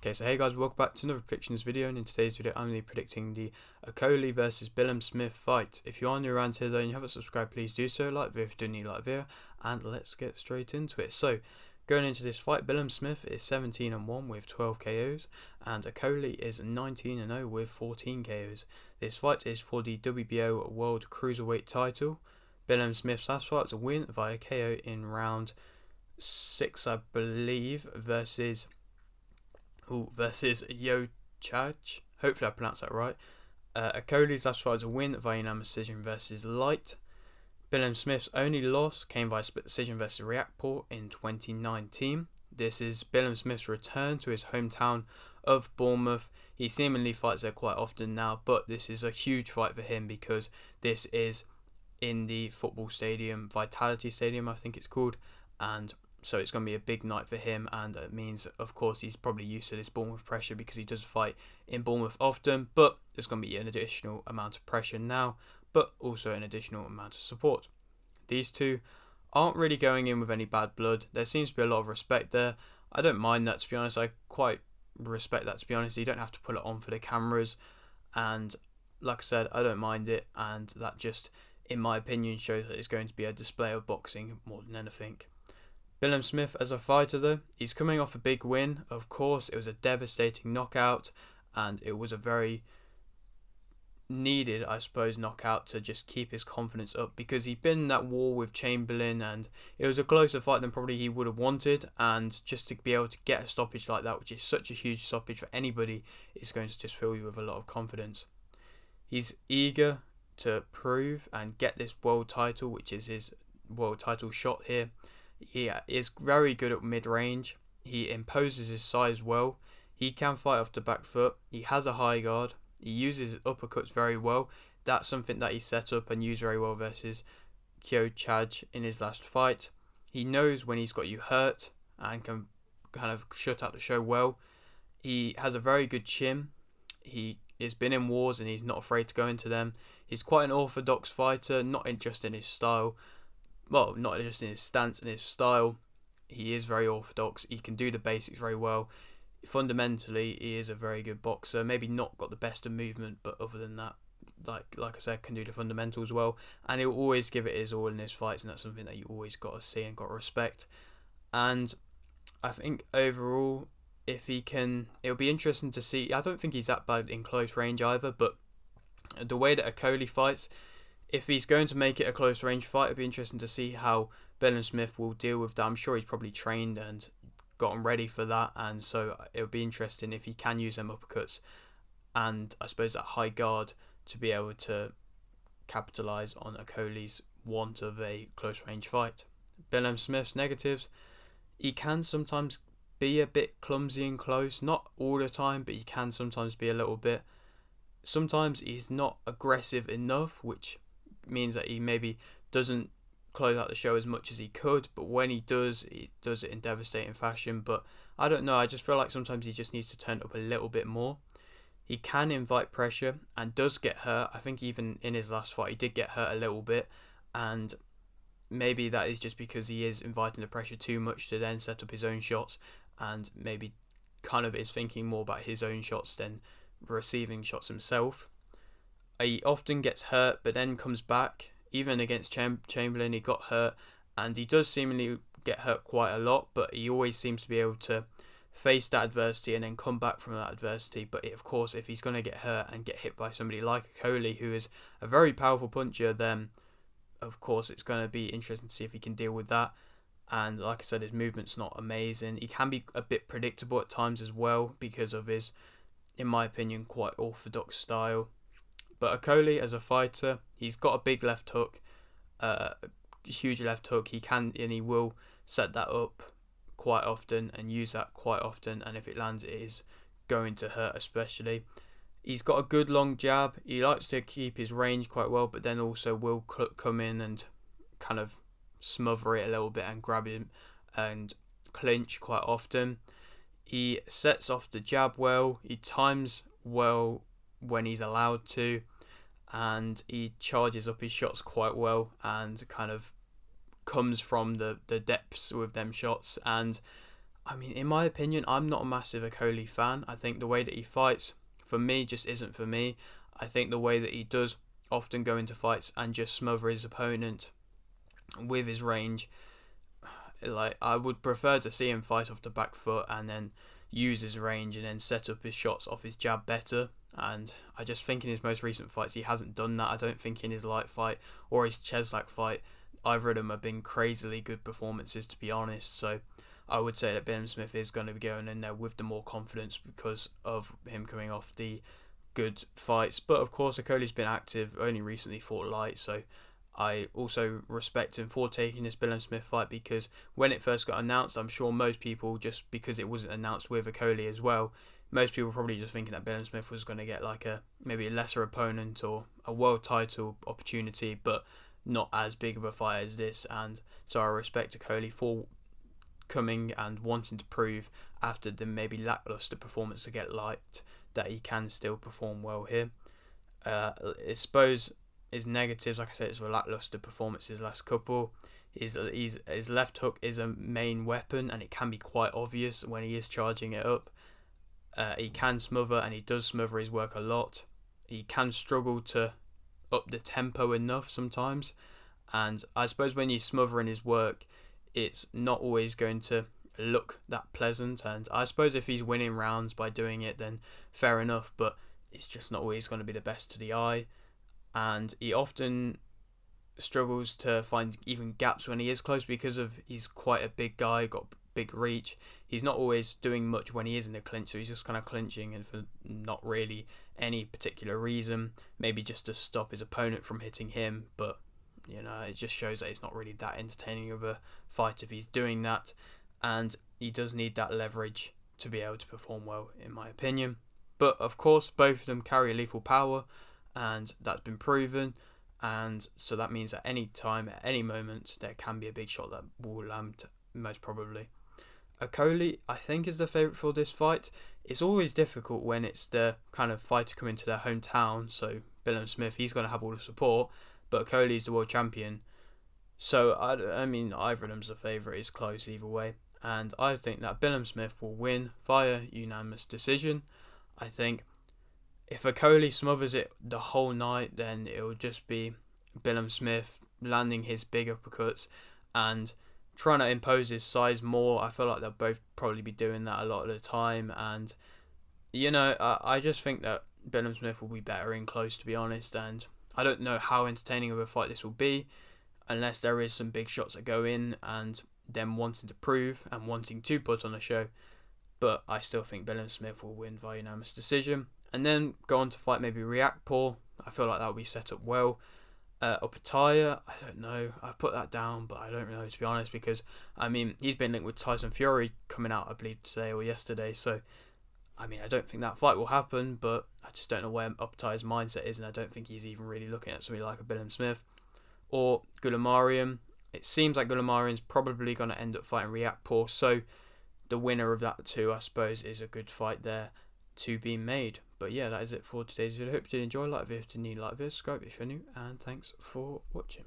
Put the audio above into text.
Okay, so hey guys, welcome back to another predictions video, and in today's video I'm going to be predicting the Okolie versus Billiam-Smith fight. If you are new around here though and you haven't subscribed, please do so, like the video if you do need like the video, and let's get straight into it. So, going into this fight, Billiam-Smith is 17-1 with 12 KOs, and Okolie is 19-0 with 14 KOs. This fight is for the WBO World Cruiserweight title. Billiam-Smith's last fight was a win via KO in round 6, I believe, versus Yo Chaj. Hopefully I pronounced that right. Okolie's last fight was a win via unanimous decision versus Light. Billiam-Smith's only loss came via split decision versus Reactport in 2019. This is Billiam-Smith's return to his hometown of Bournemouth. He seemingly fights there quite often now, but this is a huge fight for him because this is in the football stadium, Vitality Stadium I think it's called, and so it's going to be a big night for him, and it means, of course, he's probably used to this Bournemouth pressure because he does fight in Bournemouth often, but there's going to be an additional amount of pressure now, but also an additional amount of support. These two aren't really going in with any bad blood. There seems to be a lot of respect there. I don't mind that, to be honest. I quite respect that, to be honest. You don't have to put it on for the cameras, and like I said, I don't mind it, and that just, in my opinion, shows that it's going to be a display of boxing more than anything. Billiam-Smith as a fighter though, he's coming off a big win. Of course, it was a devastating knockout, and it was a very needed, I suppose, knockout to just keep his confidence up, because he'd been in that war with Chamberlain and it was a closer fight than probably he would have wanted, and just to be able to get a stoppage like that, which is such a huge stoppage for anybody, is going to just fill you with a lot of confidence. He's eager to prove and get this world title, which is his world title shot here. He is very good at mid-range. He imposes his size well. He can fight off the back foot. He has a high guard. He uses his uppercuts very well. That's something that he set up and used very well versus Yo Chaj in his last fight. He knows when he's got you hurt and can kind of shut out the show well. He has a very good chin. He has been in wars and he's not afraid to go into them. He's quite an orthodox fighter, not just in his style. Well, not just in his stance and his style. He is very orthodox. He can do the basics very well. Fundamentally, he is a very good boxer. Maybe not got the best of movement, but other than that, like I said, can do the fundamentals well. And he'll always give it his all in his fights, and that's something that you always got to see and got to respect. And I think overall, if he can, it'll be interesting to see. I don't think he's that bad in close range either, but the way that Okolie fights, if he's going to make it a close range fight, it'll be interesting to see how Billiam-Smith will deal with that. I'm sure he's probably trained and gotten ready for that, and so it'll be interesting if he can use them uppercuts and I suppose that high guard to be able to capitalise on Okolie's want of a close range fight. Billiam-Smith's negatives: he can sometimes be a bit clumsy and close, not all the time, but he can sometimes be a little bit. Sometimes he's not aggressive enough, which means that he maybe doesn't close out the show as much as he could, but when he does it in devastating fashion. But I don't know, I just feel like sometimes he just needs to turn it up a little bit more. He can invite pressure and does get hurt. I think even in his last fight he did get hurt a little bit, and maybe that is just because he is inviting the pressure too much to then set up his own shots, and maybe kind of is thinking more about his own shots than receiving shots himself. He often gets hurt but then comes back. Even against Chamberlain he got hurt, and he does seemingly get hurt quite a lot, but he always seems to be able to face that adversity and then come back from that adversity. But of course, if he's going to get hurt and get hit by somebody like Okolie, who is a very powerful puncher, then of course it's going to be interesting to see if he can deal with that. And like I said, his movement's not amazing. He can be a bit predictable at times as well because of his, in my opinion, quite orthodox style. But Okolie as a fighter, he's got a big left hook, huge left hook. He can and he will set that up quite often and use that quite often, and if it lands, it is going to hurt especially. He's got a good long jab. He likes to keep his range quite well, but then also will come in and kind of smother it a little bit and grab him and clinch quite often. He sets off the jab well. He times well when he's allowed to, and he charges up his shots quite well and kind of comes from the depths with them shots. And I mean, in my opinion, I'm not a massive Okolie fan. I think the way that he fights, for me, just isn't for me. I think the way that he does often go into fights and just smother his opponent with his range, like, I would prefer to see him fight off the back foot and then use his range and then set up his shots off his jab better. And I just think in his most recent fights he hasn't done that. I don't think in his light fight or his Cheslak fight either of them have been crazily good performances, to be honest. So I would say that Billiam-Smith is going to be going in there with the more confidence because of him coming off the good fights. But of course, Okolie's been active, only recently fought light, so I also respect him for taking this Billiam-Smith fight, because when it first got announced, I'm sure most people, just because it wasn't announced with Okolie as well, most people were probably just thinking that Billiam-Smith was going to get like maybe a lesser opponent or a world title opportunity, but not as big of a fight as this. And so I respect Okolie for coming and wanting to prove after the maybe lackluster performance to get light that he can still perform well here. I suppose his negatives, like I said, it's a lackluster performance his last couple. His left hook is a main weapon, and it can be quite obvious when he is charging it up. He can smother, and he does smother his work a lot. He can struggle to up the tempo enough sometimes, and I suppose when he's smothering his work, it's not always going to look that pleasant. And I suppose if he's winning rounds by doing it, then fair enough, but it's just not always going to be the best to the eye. And he often struggles to find even gaps when he is close, because of he's quite a big guy, got big reach. He's not always doing much when he is in the clinch, so he's just kind of clinching and for not really any particular reason, maybe just to stop his opponent from hitting him. But it just shows that it's not really that entertaining of a fight if he's doing that, and he does need that leverage to be able to perform well, in my opinion. But of course, both of them carry lethal power, and that's been proven, and so that means at any time, at any moment, there can be a big shot that will land, most probably. Okolie, I think, is the favourite for this fight. It's always difficult when it's the kind of fighter coming to their hometown, so Billiam-Smith, he's going to have all the support, but Okolie is the world champion, so I mean, either of them's the favourite. Is close either way, and I think that Billiam-Smith will win via unanimous decision. I think if Okolie smothers it the whole night, then it will just be Billiam-Smith landing his big uppercuts and trying to impose his size more. I feel like they'll both probably be doing that a lot of the time, and I just think that Billiam-Smith will be better in close, to be honest. And I don't know how entertaining of a fight this will be unless there is some big shots that go in and them wanting to prove and wanting to put on a show. But I still think Billiam-Smith will win via unanimous decision, and then go on to fight maybe Riakporhe. I feel like that will be set up well. Okolie, I don't know. I put that down, but I don't know, to be honest, because I mean, he's been linked with Tyson Fury coming out, I believe, today or yesterday. So I mean, I don't think that fight will happen, but I just don't know where Okolie's mindset is, and I don't think he's even really looking at somebody like a Billiam-Smith or Goulamirian. It seems like Goulamirian's probably going to end up fighting Riakporhe, so the winner of that two, I suppose, is a good fight there to be made. But yeah, that is it for today's video. I hope you did enjoy. Like the video if you need, like this, subscribe if you're new, and thanks for watching.